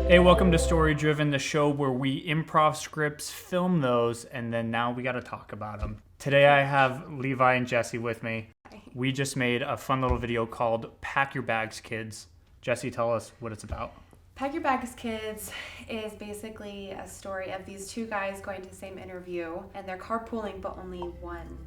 Hey, welcome to Story Driven, the show where we improv scripts, film those, and then now we got to talk about them. Today I have Levi and Jesse with me. We just made a fun little video called Pack Your Bags, Kids. Jesse, tell us what it's about. Pack Your Bags, Kids is basically a story of these two guys going to the same interview, and they're carpooling, but only one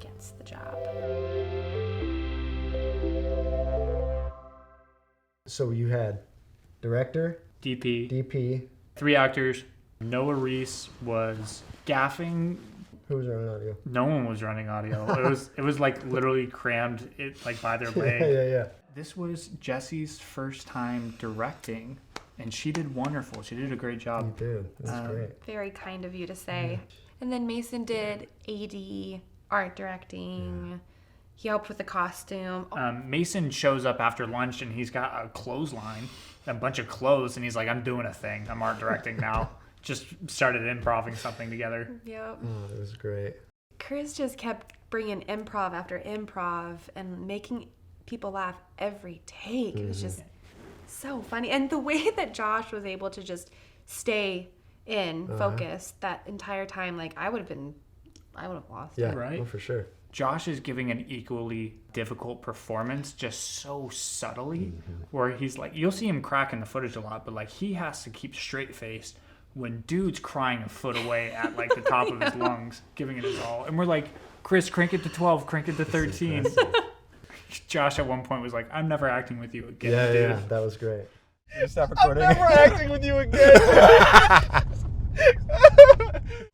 gets the job. So you had director, DP, 3 actors. Noah Reese was gaffing. Who was running audio? No one was running audio. It was like literally crammed like by their leg. Yeah. This was Jesse's first time directing, and she did wonderful. She did a great job. You did. That's great. Very kind of you to say. And then Mason did AD, art directing. He helped with the costume. Mason shows up after lunch, and he's got a clothesline, a bunch of clothes, and he's like, I'm doing a thing. I'm art directing now. Just started improving something together. Yep. Oh, it was great. Chris just kept bringing improv after improv and making people laugh every take. It was just so funny. And the way that Josh was able to just stay in focus that entire time, like I would have lost Yeah, it. Right? Oh, for sure. Josh is giving an equally difficult performance, just so subtly, where he's like, you'll see him crack in the footage a lot, but like he has to keep straight faced when dude's crying a foot away at like the top of his lungs, giving it his all. And we're like, Chris, crank it to 12, crank it to 13. Josh at one point was like, I'm never acting with you again, dude. Yeah, that was great. Stop recording. I'm never acting with you again.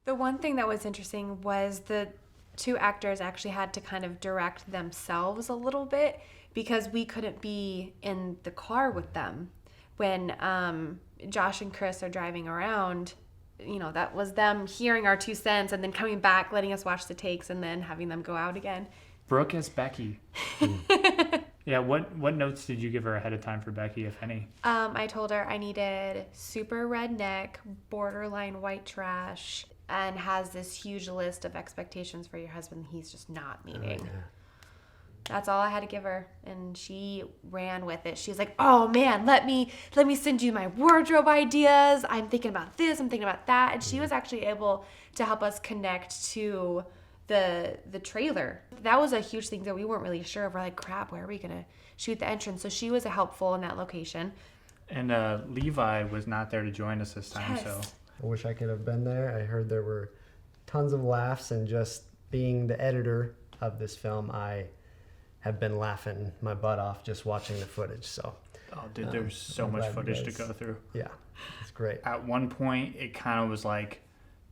The one thing that was interesting was the 2 actors actually had to kind of direct themselves a little bit because we couldn't be in the car with them when Josh and Chris are driving around. You know, that was them hearing our 2 cents and then coming back, letting us watch the takes and then having them go out again. Brooke as Becky. Yeah, what notes did you give her ahead of time for Becky, if any? I told her I needed super redneck, borderline white trash, and has this huge list of expectations for your husband he's just not meeting. That's all I had to give her, and she ran with it. She's like, "Oh man, let me send you my wardrobe ideas. I'm thinking about this, I'm thinking about that." And she was actually able to help us connect to the trailer. That was a huge thing that we weren't really sure of. We're like, crap, where are we gonna shoot the entrance? So she was helpful in that location. And Levi was not there to join us this time, Yes. so I wish I could have been there. I heard there were tons of laughs, and just being the editor of this film, I have been laughing my butt off just watching the footage. So, oh, dude, there's so I'm much glad you footage to guys- go through. yeah, it's great. At one point, it kind of was like,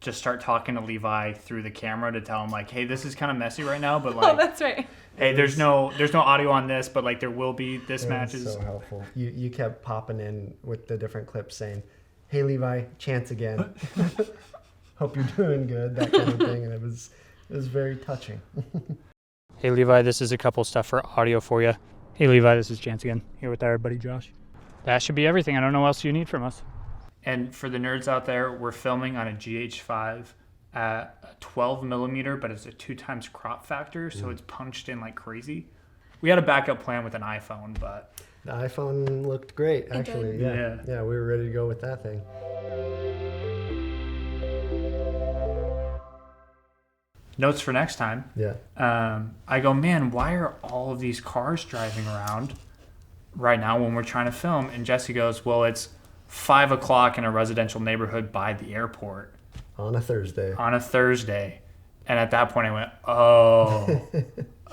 just start talking to Levi through the camera to tell him like, hey, this is kind of messy right now, but Oh, like, that's right. hey, there's no audio on this, but like there will be this It was matches. so helpful. You kept popping in with the different clips saying, "Hey Levi, chance again. Hope you're doing good," that kind of thing, and it was very touching. Hey Levi, this is a couple stuff for audio for you. Hey Levi, this is Chance again, here with our buddy Josh. That should be everything. I don't know what else you need from us. And for the nerds out there, we're filming on a GH5 at a 12 millimeter, but it's a 2x crop factor, so it's punched in like crazy. We had a backup plan with an iPhone, but The iPhone looked great, actually. did. Yeah, we were ready to go with that thing. notes for next time. Yeah. I go, man, why are all of these cars driving around right now when we're trying to film? And Jesse goes, well, it's 5 o'clock in a residential neighborhood by the airport On a Thursday. on a Thursday. And at that point I went,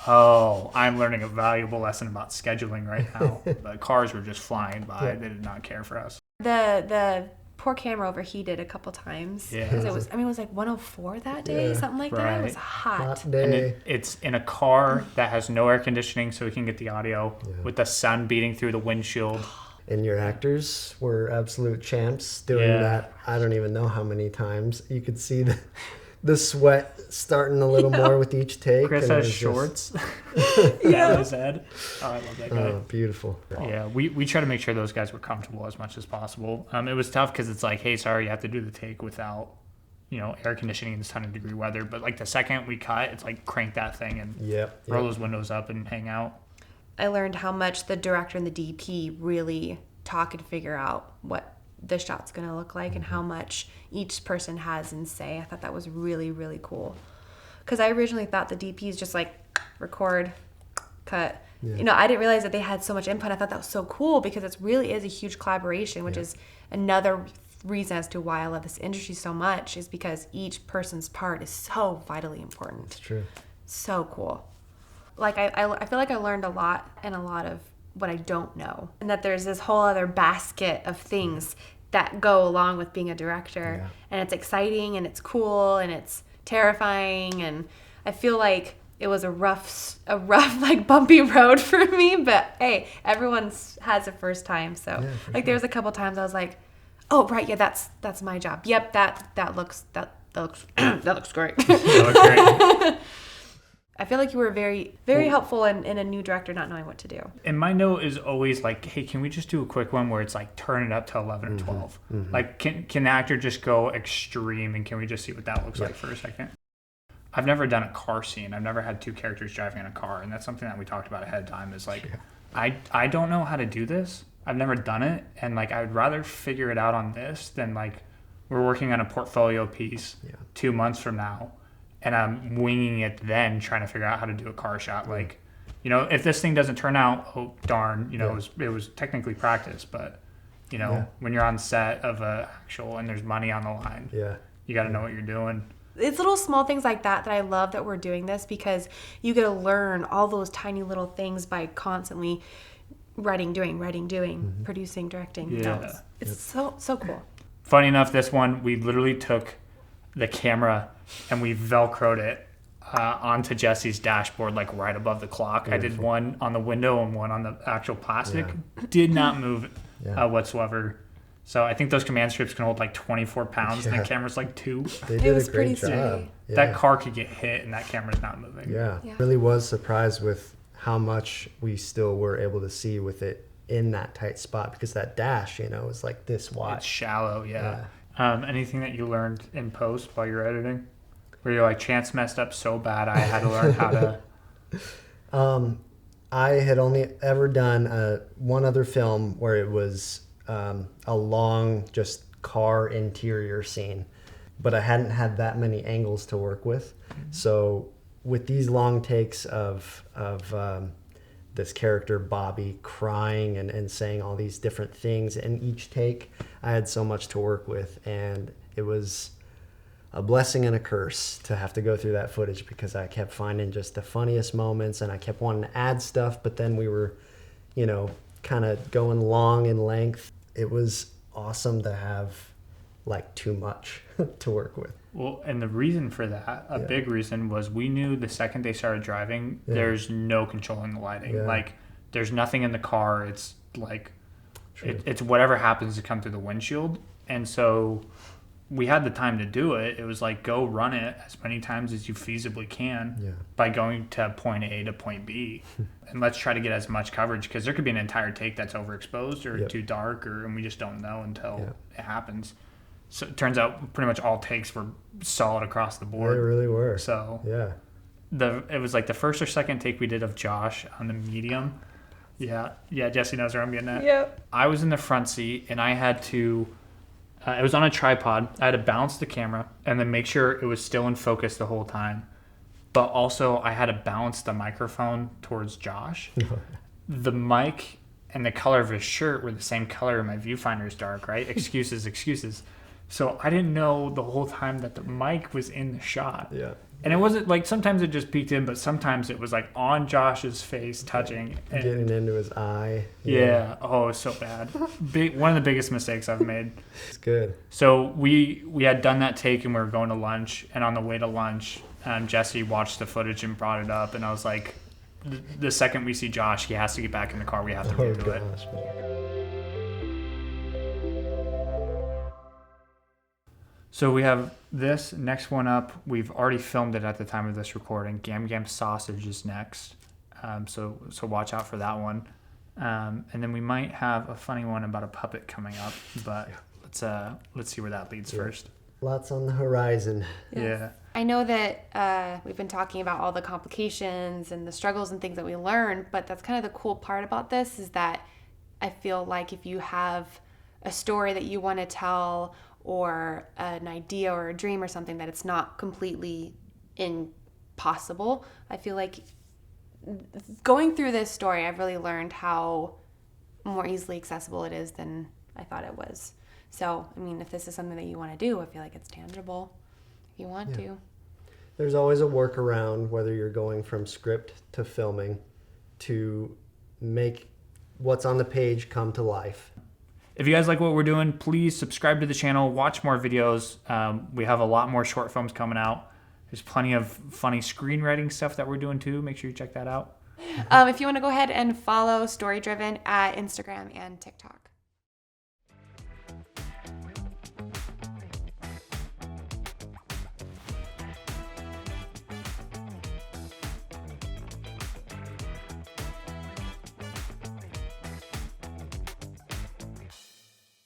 oh, I'm learning a valuable lesson about scheduling right now. The cars were just flying by. Yeah. They did not care for us. The poor camera overheated a couple times. Yeah. Because it was like 104 that day, Yeah. something like that. Right. It was hot. Hot And day. it's in a car that has no air conditioning so we can get the audio with the sun beating through the windshield. And your actors were absolute champs doing Yeah. that. I don't even know how many times. You could see the sweat starting a little more with each take. Chris and it has was just- shorts down his head. Oh, I love that guy. Oh, beautiful. Yeah, we try to make sure those guys were comfortable as much as possible. It was tough because it's like, hey, sorry, you have to do the take without, air conditioning in this 100-degree weather. But like the second we cut, it's like crank that thing and Yep. roll those windows up and hang out. I learned how much the director and the DP really talk and figure out what the shot's going to look like and how much each person has in say. I thought that was really, really cool. Because I originally thought the DP is just like record, cut. Yeah. You know, I didn't realize that they had so much input. I thought that was so cool because it really is a huge collaboration, which is another reason as to why I love this industry so much, is because each person's part is so vitally important. It's true. So cool. Like I feel like I learned a lot and a lot of what I don't know, and that there's this whole other basket of things that go along with being a director. Yeah. And it's exciting and it's cool and it's terrifying, and I feel like it was a rough like bumpy road for me, but hey, everyone has a first time. So like there was a couple times I was like, oh right, yeah, that's my job. Yep, that looks that looks that looks great. That looks great. I feel like you were very, very helpful in a new director not knowing what to do. And my note is always like, hey, can we just do a quick one where it's like turn it up to 11 or 12? Like, can the actor just go extreme, and can we just see what that looks like for a second? I've never done a car scene. I've never had two characters driving in a car, and that's something that we talked about ahead of time is like, I don't know how to do this. I've never done it, and like I'd rather figure it out on this than like we're working on a portfolio piece 2 months from now, and I'm winging it then trying to figure out how to do a car shot. Like, you know, if this thing doesn't turn out, oh darn, you know, it was technically practice, but you know, when you're on set of a actual and there's money on the line, you got to know what you're doing. It's little small things like that I love that we're doing this, because you get to learn all those tiny little things by constantly writing, doing, producing, directing. Yeah. You know, it's so cool. Funny enough, this one, we literally took the camera and we Velcroed it onto Jesse's dashboard, like right above the clock. Beautiful. I did one on the window and one on the actual plastic. Did not move whatsoever. So I think those command strips can hold like 24 pounds, and the camera's like 2. They did a great job. Yeah. That car could get hit, and that camera's not moving. Yeah. Really was surprised with how much we still were able to see with it in that tight spot, because that dash, you know, is like this wide. It's shallow, anything that you learned in post while you're editing? Where you're like, Chance messed up so bad, I had to learn how to... I had only ever done one other film where it was a long, just car interior scene, but I hadn't had that many angles to work with. So with these long takes of this character Bobby crying and saying all these different things in each take, I had so much to work with, and it was a blessing and a curse to have to go through that footage, because I kept finding just the funniest moments, and I kept wanting to add stuff, but then we were, you know, kind of going long in length. It was awesome to have like too much to work with. Well, and the reason for that, a big reason, was we knew the second they started driving, there's no controlling the lighting. Like, there's nothing in the car. It's like, it's whatever happens to come through the windshield. And so we had the time to do it. It was like, go run it as many times as you feasibly can by going to point A to point B. And let's try to get as much coverage, because there could be an entire take that's overexposed or too dark, and we just don't know until it happens. So it turns out pretty much all takes were solid across the board. They really were. So it was like the first or second take we did of Josh on the medium. Yeah, Jesse knows where I'm getting at. Yep. I was in the front seat, and I had to... it was on a tripod. I had to balance the camera and then make sure it was still in focus the whole time. But also, I had to balance the microphone towards Josh. The mic and the color of his shirt were the same color, and my viewfinder is dark, right? Excuses. So I didn't know the whole time that the mic was in the shot. Yeah. And it wasn't like, sometimes it just peeked in, but sometimes it was like on Josh's face, touching. And getting into his eye. Yeah. Oh, it was so bad. One of the biggest mistakes I've made. It's good. So we had done that take, and we were going to lunch. And on the way to lunch, Jesse watched the footage and brought it up. And I was like, the second we see Josh, he has to get back in the car. We have to redo it. So we have this next one up. We've already filmed it at the time of this recording. Gam Gam Sausage is next. So watch out for that one. And then we might have a funny one about a puppet coming up, but let's see where that leads first. Lots on the horizon. Yes. Yeah. I know that we've been talking about all the complications and the struggles and things that we learn, but that's kind of the cool part about this, is that I feel like if you have a story that you want to tell or an idea or a dream or something, that it's not completely impossible. I feel like going through this story, I've really learned how more easily accessible it is than I thought it was. So, I mean, if this is something that you want to do, I feel like it's tangible if you want to. There's always a workaround, whether you're going from script to filming, to make what's on the page come to life. If you guys like what we're doing, please subscribe to the channel, watch more videos. We have a lot more short films coming out. There's plenty of funny screenwriting stuff that we're doing too. Make sure you check that out. If you want to go ahead and follow Story Driven at Instagram and TikTok.